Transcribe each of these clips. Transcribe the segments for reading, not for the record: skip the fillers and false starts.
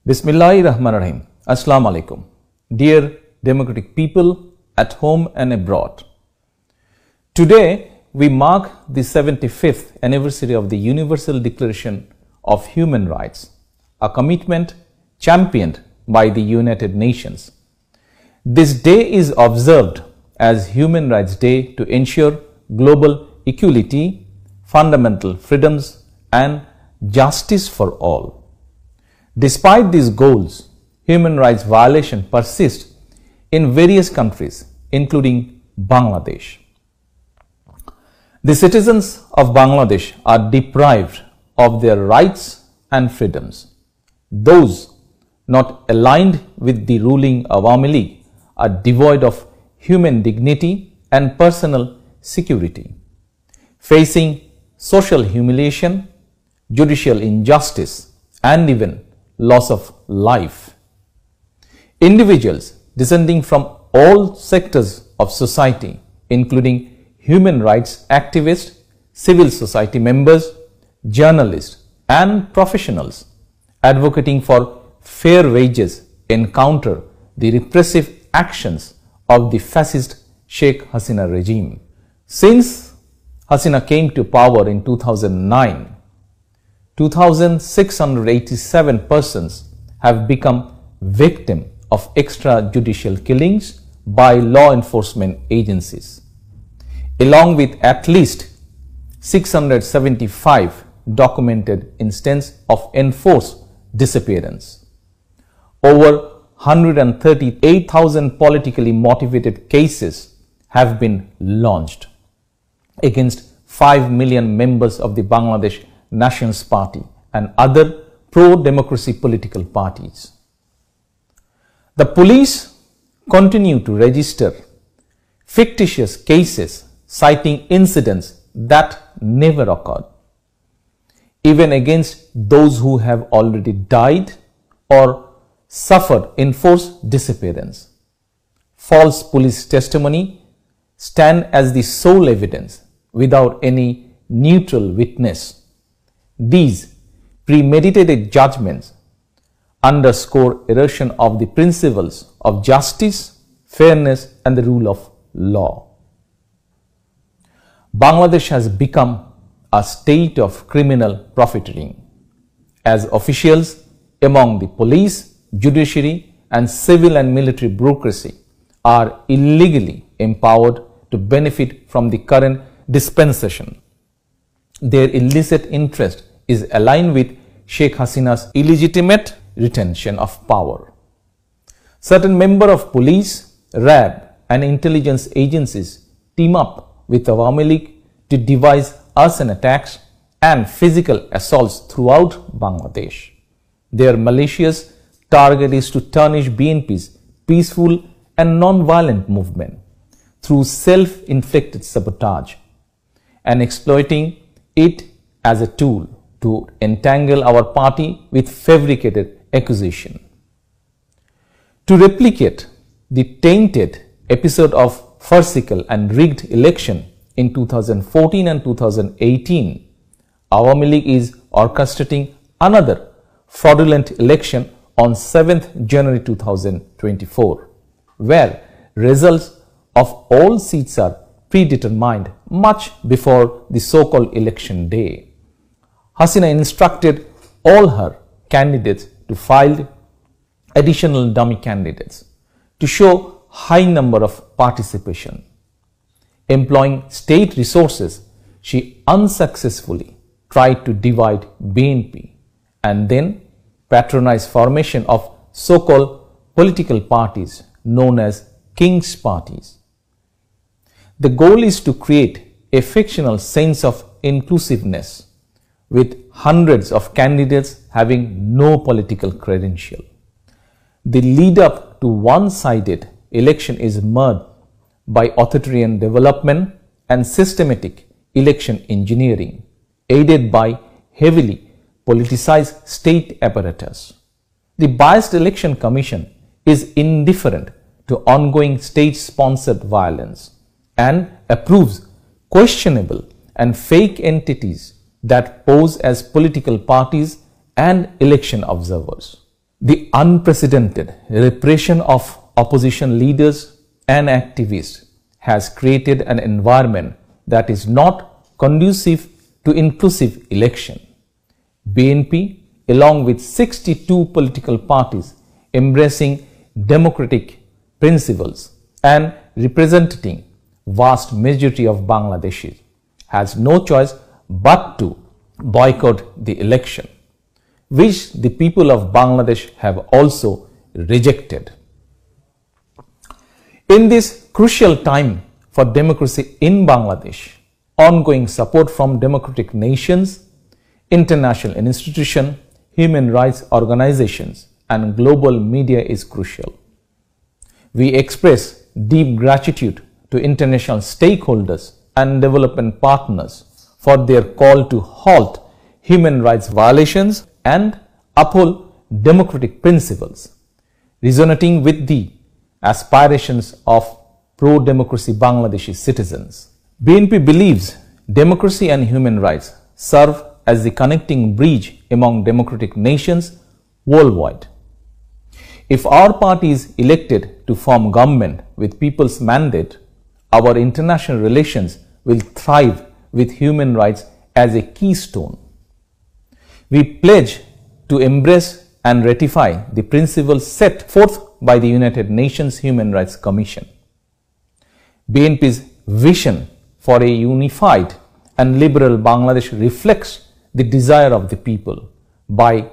Bismillahirrahmanirrahim. Assalamu alaikum. Dear democratic people at home and abroad. Today we mark the 75th anniversary of the Universal Declaration of Human Rights, a commitment championed by the United Nations. This day is observed as Human Rights Day to ensure global equality, fundamental freedoms and justice for all. Despite these goals, human rights violations persist in various countries, including Bangladesh. The citizens of Bangladesh are deprived of their rights and freedoms. Those not aligned with the ruling Awami League are devoid of human dignity and personal security, facing social humiliation, judicial injustice, and even loss of life. Individuals descending from all sectors of society, including human rights activists, civil society members, journalists, and professionals advocating for fair wages, encounter the repressive actions of the fascist Sheikh Hasina regime. Since Hasina came to power in 2009, 2,687 persons have become victims of extrajudicial killings by law enforcement agencies, along with at least 675 documented instances of enforced disappearance. Over 138,000 politically motivated cases have been launched against 5 million members of the Bangladesh Nationalist Party and other pro-democracy political parties. The police continue to register fictitious cases citing incidents that never occurred, even against those who have already died or suffered enforced disappearance. False police testimony stand as the sole evidence without any neutral witness. These premeditated judgments underscore erosion of the principles of justice, fairness, and the rule of law. Bangladesh has become a state of criminal profiteering, as officials among the police, judiciary, and civil and military bureaucracy are illegally empowered to benefit from the current dispensation. Their illicit interest is aligned with Sheikh Hasina's illegitimate retention of power. Certain members of police, RAB, and intelligence agencies team up with Awami League to devise arson attacks and physical assaults throughout Bangladesh. Their malicious target is to tarnish BNP's peaceful and non-violent movement through self-inflicted sabotage and exploiting it as a tool to entangle our party with fabricated accusation. To replicate the tainted episode of farcical and rigged election in 2014 and 2018, Awami League is orchestrating another fraudulent election on 7th January 2024, where results of all seats are predetermined much before the so-called election day. Hasina instructed all her candidates to file additional dummy candidates to show high number of participation. Employing state resources, she unsuccessfully tried to divide BNP and then patronize formation of so-called political parties known as King's parties. The goal is to create a fictional sense of inclusiveness with hundreds of candidates having no political credential. The lead up to one-sided election is marred by authoritarian development and systematic election engineering, aided by heavily politicized state apparatus. The Biased Election Commission is indifferent to ongoing state-sponsored violence and approves questionable and fake entities that pose as political parties and election observers. The unprecedented repression of opposition leaders and activists has created an environment that is not conducive to inclusive election. BNP, along with 62 political parties embracing democratic principles and representing vast majority of Bangladeshis, has no choice but to boycott the election, which the people of Bangladesh have also rejected. In this crucial time for democracy in Bangladesh, ongoing support from democratic nations, international institutions, human rights organizations, and global media is crucial. We express deep gratitude to international stakeholders and development partners for their call to halt human rights violations and uphold democratic principles, resonating with the aspirations of pro-democracy Bangladeshi citizens. BNP believes democracy and human rights serve as the connecting bridge among democratic nations worldwide. If our party is elected to form government with people's mandate, our international relations will thrive with human rights as a keystone. We pledge to embrace and ratify the principles set forth by the United Nations Human Rights Commission. BNP's vision for a unified and liberal Bangladesh reflects the desire of the people by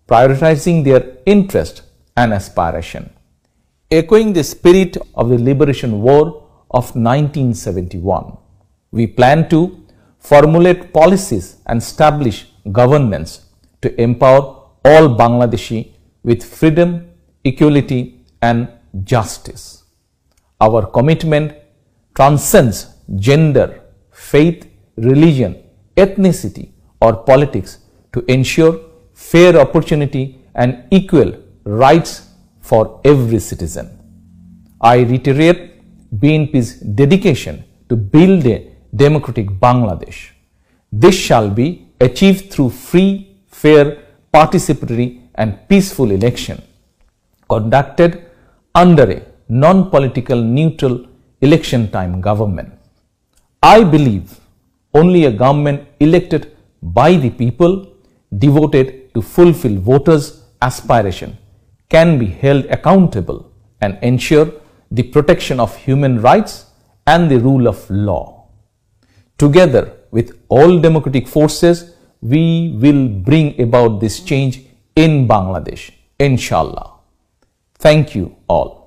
prioritizing their interest and aspiration. Echoing the spirit of the Liberation War of 1971, we plan to formulate policies and establish governance to empower all Bangladeshi with freedom, equality, and justice. Our commitment transcends gender, faith, religion, ethnicity, or politics to ensure fair opportunity and equal rights for every citizen. I reiterate BNP's dedication to build a democratic Bangladesh. This shall be achieved through free, fair, participatory, and peaceful election conducted under a non-political, neutral election time government. I believe only a government elected by the people, devoted to fulfill voters' aspiration, can be held accountable and ensure the protection of human rights and the rule of law. Together with all democratic forces, we will bring about this change in Bangladesh, inshallah. Thank you all.